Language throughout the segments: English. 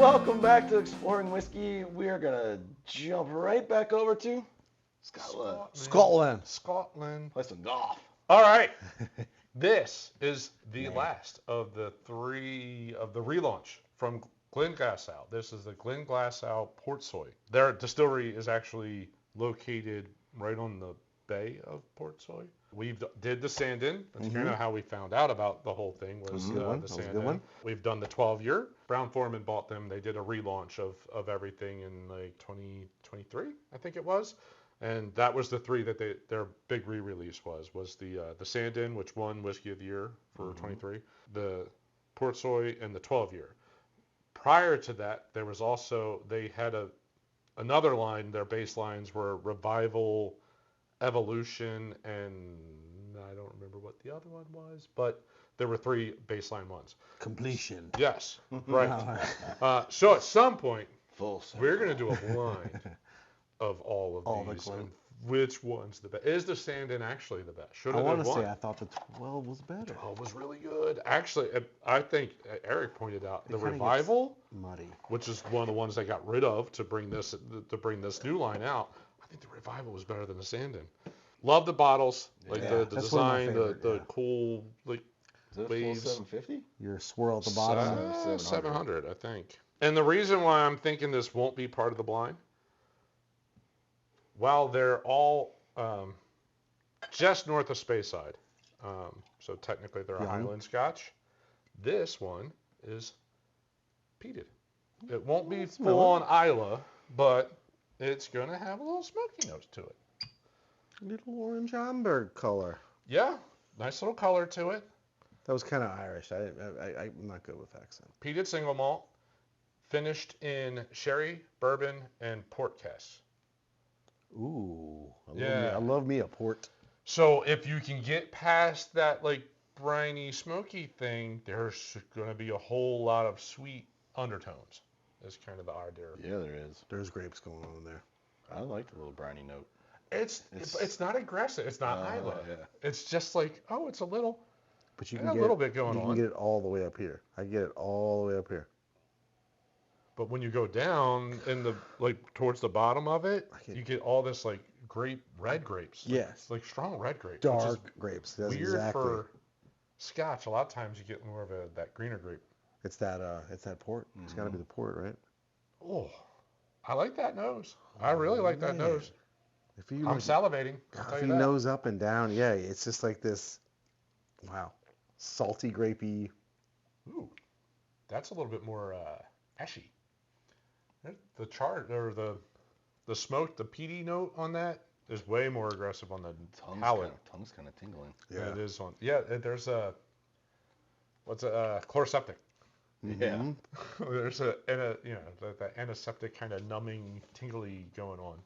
Welcome back to Exploring Whiskey. We're gonna jump right back over to Scotland. play some golf. All right. This is the last of the three of the relaunch from Glenglassaugh. This is the Glenglassaugh Portsoy. Their distillery is actually located right on the bay of Portsoy. We did the Sandend. That's kind of how we found out about the whole thing was the Sandend. We've done the 12-year. Brown-Forman bought them. They did a relaunch of everything in like 2023, I think it was. And that was the three that their big re-release was the Sandend, which won Whisky of the Year for 23, the Portsoy, and the 12-year. Prior to that, there was also, they had another line. Their base lines were Revival, Evolution, and I don't remember what the other one was, but there were three baseline ones. Completion. Yes, right. So at some point, we're going to do a blind of all of these. And which one's the best? Is the Sandend actually the best? I want to say I thought the 12 was better. 12 was really good. Actually, I think Eric pointed out the Revival, muddy, which is one of the ones they got rid of to bring this new line out. I think the Revival was better than the Sandend. Love the bottles, like the design, the cool like waves. 750? Your swirl at the bottom. 700, I think. And the reason why I'm thinking this won't be part of the blind, while they're all just north of Speyside, so technically they're a Highland Scotch, this one is peated. It won't be full on Isla, but it's going to have a little smoky notes to it. Little orange amber color. Yeah, nice little color to it. That was kind of Irish. I'm not good with accent. Peated single malt, finished in sherry, bourbon, and port casks. Ooh, I love me a port. So if you can get past that like briny, smoky thing, there's going to be a whole lot of sweet undertones. Is kind of the idea. Yeah, there is. There's grapes going on in there. I like the little briny note. It's not aggressive. It's not Isla. Yeah. It's just like, oh, it's a little. But you can get a little bit going on. You can get it all the way up here. I get it all the way up here. But when you go down in the like towards the bottom of it, you get all this like red grapes. Yes. Like strong red grapes. Dark grapes. That's weird exactly. For Scotch. A lot of times you get more of that greener grape. It's that port. It's got to be the port, right? Oh, I like that nose. I really like that nose. I'm salivating. If you nose up and down, yeah, it's just like this. Wow, salty, grapey. Ooh, that's a little bit more ashy. The char or the smoke, the peaty note on that is way more aggressive on the palate. Tongue's kind of tingling. Yeah, it is on. Yeah, there's a chloroseptic. Yeah. There's that antiseptic kind of numbing, tingly going on.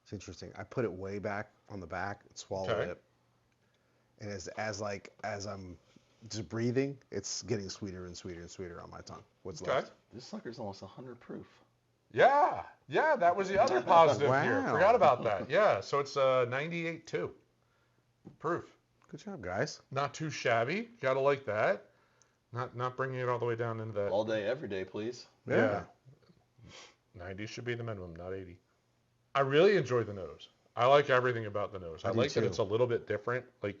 It's interesting. I put it way back on the back and swallowed it, and as I'm just breathing, it's getting sweeter and sweeter and sweeter on my tongue. What's left? This sucker's almost 100 proof. Yeah, that was the other positive here. Forgot about that. Yeah, so it's 98.2 proof. Good job, guys. Not too shabby. Gotta like that. Not bringing it all the way down into that. All day, every day, please. Yeah. 90 should be the minimum, not 80. I really enjoy the nose. I like everything about the nose. I like that it's a little bit different. Like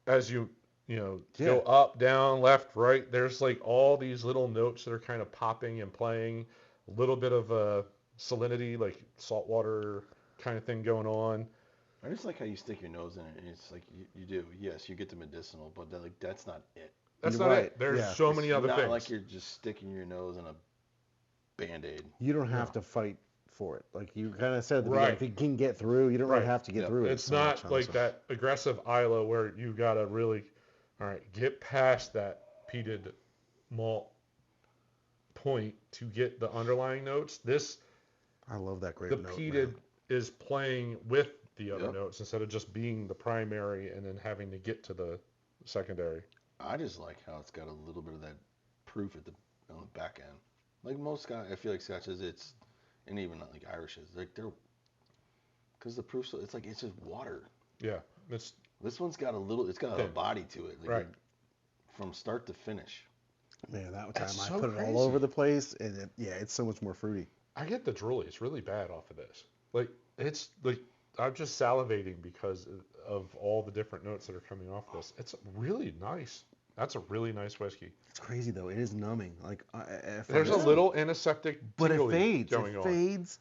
as you go up, down, left, right, there's like all these little notes that are kind of popping and playing. A little bit of salinity, like saltwater kind of thing going on. I just like how you stick your nose in it, and it's like you do. Yes, you get the medicinal, but that's not it. That's not it. There's so many other things. It's not like you're just sticking your nose in a Band-Aid. You don't have to fight for it. Like you kind of said at the beginning, if you can get through, you don't really have to get through it. It's not like that aggressive Isla where you got to really, get past that peated malt point to get the underlying notes. I love that grape note. The peated is playing with the other notes instead of just being the primary and then having to get to the secondary. I just like how it's got a little bit of that proof on the back end. Like most Scotch, I feel like Scotches, and even not like Irishes, like they're, because the proof, it's just water. Yeah, this one's got a body to it, like from start to finish. Man, that That's time I so put it crazy. all over the place, and it's so much more fruity. I get the drooly. It's really bad off of this. Like it's like I'm just salivating because of all the different notes that are coming off this. It's really nice. That's a really nice whiskey. It's crazy though. It is numbing. Like There's a little antiseptic but it tingly fades. going It on. fades,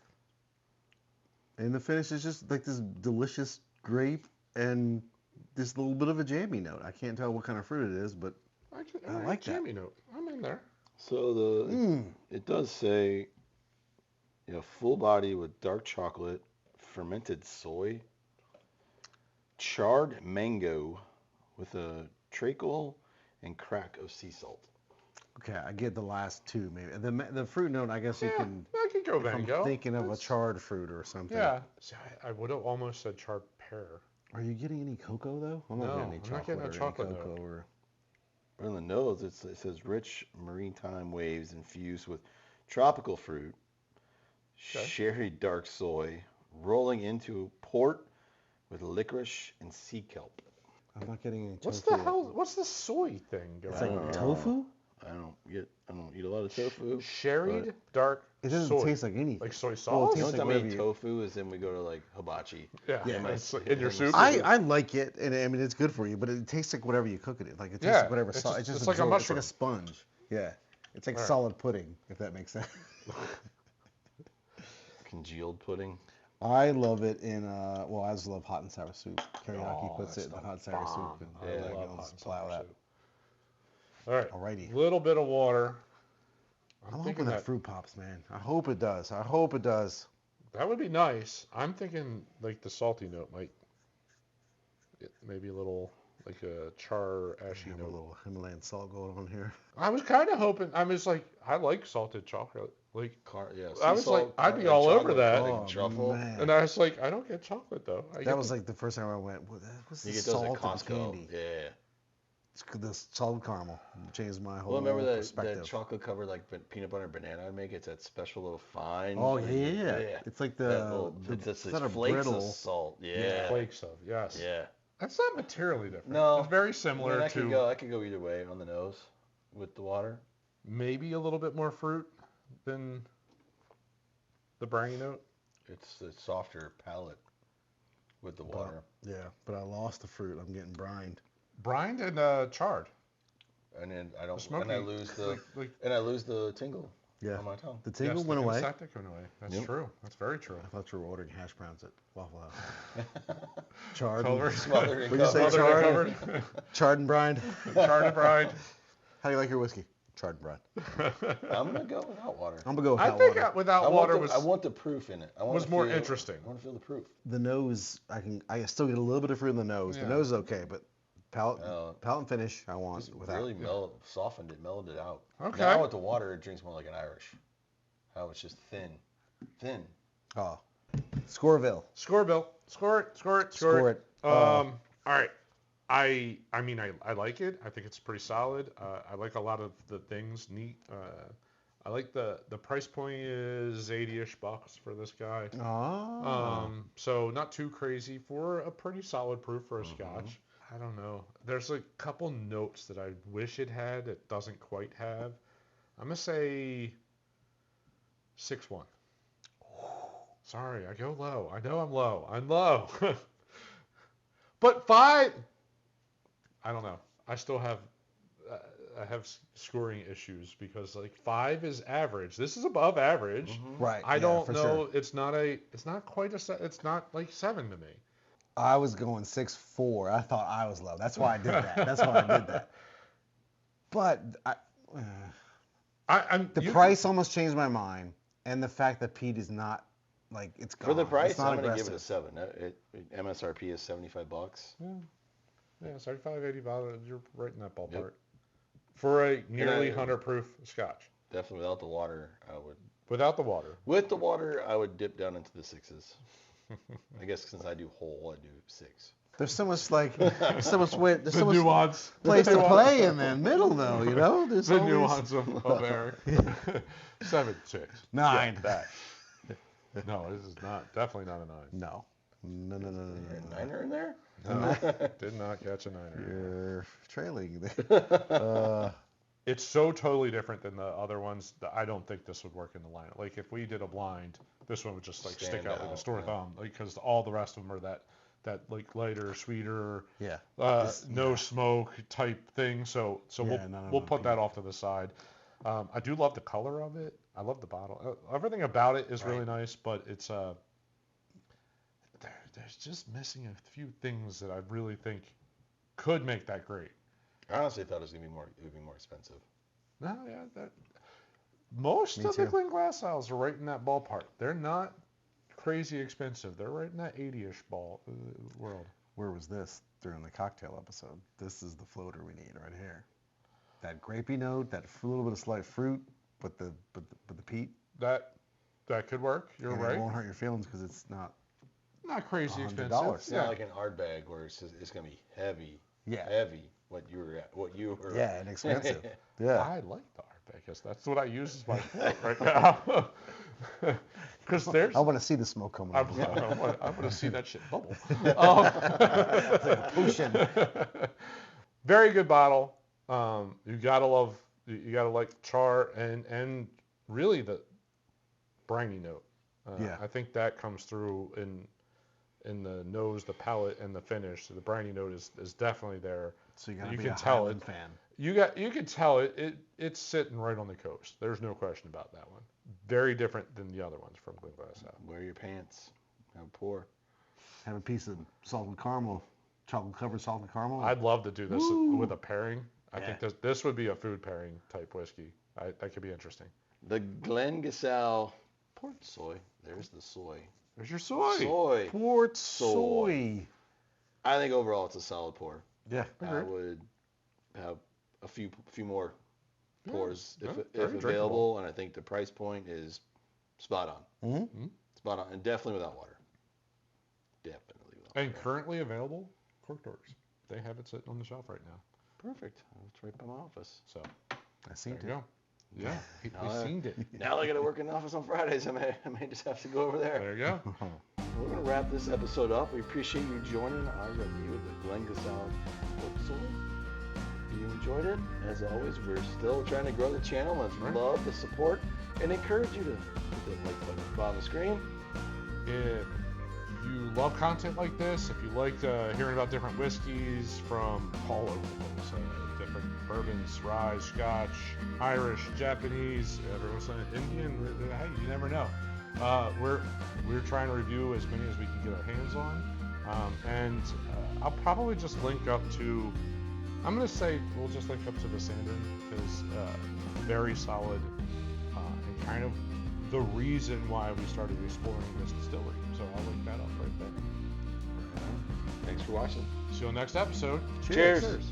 and the finish is just like this delicious grape and this little bit of a jammy note. I can't tell what kind of fruit it is, but I like that. jammy note. I'm in there. So it does say, full body with dark chocolate, fermented soy, charred mango with a treacle and crack of sea salt. Okay, I get the last two maybe. The fruit note, I guess you can. I can go If mango. I'm thinking of a charred fruit or something. Yeah. See, I would have almost said charred pear. Are you getting any cocoa though? I'm No, not getting any I'm chocolate not getting a or chocolate any cocoa note. or. But on the nose, it says rich maritime waves infused with tropical fruit, sherry dark soy, rolling into port with licorice and sea kelp. I'm not getting any tofu. What's the hell? What's the soy thing going It's on? like tofu? I don't eat a lot of tofu. Sherried dark It doesn't soy. taste like anything. Like soy Well, sauce? it The tastes only time I whatever eat you- tofu is then we go to like hibachi. Yeah, Yeah. it's like in your soup. I like it, and I mean it's good for you, but it tastes like whatever you cook it in. Like it tastes Yeah, like whatever. it's It's just just like a absorbs- It's like mushroom. a sponge. Yeah, it's like All right. solid pudding, if that makes sense. Congealed pudding. I love it in I just love hot and sour soup. Teriyaki Oh, puts that's it in the the hot and sour bomb. soup, and I I love like hot and plow sour that. soup. All right. Alrighty. Little bit of water. I'm I'm hoping thinking that fruit pops, man. I hope it does. I hope it does. that would be nice. I'm thinking like the salty note might, maybe a little like a char ashy Have a note. little Himalayan salt going on here. I was kind of hoping. I was like, I like salted chocolate. Like, I was like, I'd be all over that. Like truffle. Man. and I was like, I don't get chocolate though. That was like the first time I went. What's You the get those at salt in Costco. candy? Yeah. It's the salted caramel changed my whole Well, remember that perspective. chocolate covered like peanut butter and banana I make? It's that special little fine. Oh like, yeah. It's like it's it's just not a flakes brittle. of salt. Yeah. flakes of yes. Yeah. That's not materially different. No. It's very I mean, similar I to could go either way on the nose with the water. maybe a little bit more fruit than the briny note. It's a softer palate with the water. Yeah, but I lost the fruit. I'm getting brined. Brined and charred. And then I don't Smoky, and I lose the like and I lose the tingle Yeah. on my tongue. The tingle yes, went the away. antiseptic went away. That's Yep. true. That's very true. I thought you were ordering hash browns at Waffle House. Charred. Covered. Smothered and What'd you say, covered. Smothered charred? and Charred and brined. charred and brined. How do you like your whiskey? Charred and brined. I'm gonna go without water. I'm gonna go with I hot think water. without water I was want the proof in it. I want was to more feel, interesting. I want to feel the proof. The nose, I still get a little bit of fruit in the nose. Yeah. The nose is okay, but palate Uh, and finish I want Just without. really softened it, mellowed it out. Okay. Now with the water, it drinks more like an Irish. How it's just thin. Oh, Scoreville. Score, Bill. Score it. Score it. Score it. All right. I mean, I like it. I think it's pretty solid. I like a lot of the things neat. I like the price point is 80-ish bucks for this guy. Oh. So not too crazy for a pretty solid proof for a Scotch. I don't know. There's a couple notes that I wish it had it doesn't quite have. I'm gonna say 6.1. Sorry, I go low. I know I'm low. I'm low. But 5. I don't know. I still have scoring issues because like 5 is average. This is above average. Right. I yeah, don't for know. Sure. It's not quite a. It's not like 7 to me. I was going 6.4. I thought I was low. That's why I did that. That's why I did that. But the price almost changed my mind, and the fact that Pete is not like it's gone. For the price, it's not I'm gonna give it a aggressive. 7. MSRP is $75. Yeah, 75, 80 dollars. You're right in that ballpark. Yep. For a nearly 100 proof Scotch. Definitely without the water, I would. Without the water. With the water, I would dip down into the 6s. I guess since I do whole, I do 6. There's so much there's so much nuance. place to play in the middle, though. You know, there's the always... nuance of Eric. 7, 6. 9. Yeah, that. No, this is definitely not a 9. No. No. A 9er in there? No, did not catch a 9er. You're trailing there. it's so totally different than the other ones that I don't think this would work in the lineup. Like if we did a blind, this one would just like stick out like a sore thumb, because all the rest of them are that like lighter, sweeter, no smoke type thing. So we'll put that off to the side. I do love the color of it. I love the bottle. Everything about it is really nice, but it's there's just missing a few things that I really think could make that great. I honestly thought it was gonna be more expensive. No, yeah, most of the Glenglassaughs are right in that ballpark. They're not crazy expensive. They're right in that 80-ish world. Where was this during the cocktail episode? This is the floater we need right here. That grapey note, that little bit of slight fruit, but the peat. That could work. You're right. It won't hurt your feelings because it's not crazy expensive. It's not like an Ardbeg where it's gonna be heavy. Yeah. Heavy. What you were. Yeah, and expensive. Yeah. I like the Ardbeg because that's what I use as my float right now. Because I want to see the smoke coming out. I want to see that shit bubble. It's like a potion. Very good bottle. You gotta like the char and really the briny note. I think that comes through in the nose, the palate, and the finish. So the briny note is definitely there. So you can tell it. Fan. You can tell it's sitting right on the coast. There's no question about that one. Very different than the other ones from Glenglassaugh. Wear your pants. Have a pour. Have a piece of salted caramel, chocolate covered salted caramel. I'd love to do this with a pairing. I think this would be a food pairing type whiskey. That could be interesting. The Glenglassaugh Portsoy. There's the soy. There's your soy. Soy. Portsoy. I think overall it's a solid pour. Yeah. I would have a few more pours if drinkable. available, and I think the price point is spot on. Mm-hmm. Spot on, and definitely without water. Definitely without water. And currently available cork doors. They have it sitting on the shelf right now. Perfect. It's right by my office. So I seen it. There you go. Yeah, we seen it. Now I got to work in the office on Fridays. I may just have to go over there. There you go. We're going to wrap this episode up. We appreciate you joining our review of the Glenglassaugh Portsoy. If you enjoyed it, as always, we're still trying to grow the channel and love the support and encourage you to hit the like button at the bottom of the screen. If you love content like this, if you like hearing about different whiskeys from all over the place, different bourbons, rye, Scotch, Irish, Japanese, everyone's saying Indian, hey, you never know. We're trying to review as many as we can get our hands on, and I'll probably just link up to, I'm going to say we'll just link up to the Sandend, because very solid, and kind of the reason why we started exploring this distillery. So I'll link that up right there. Thanks for watching. See you on the next episode. Cheers.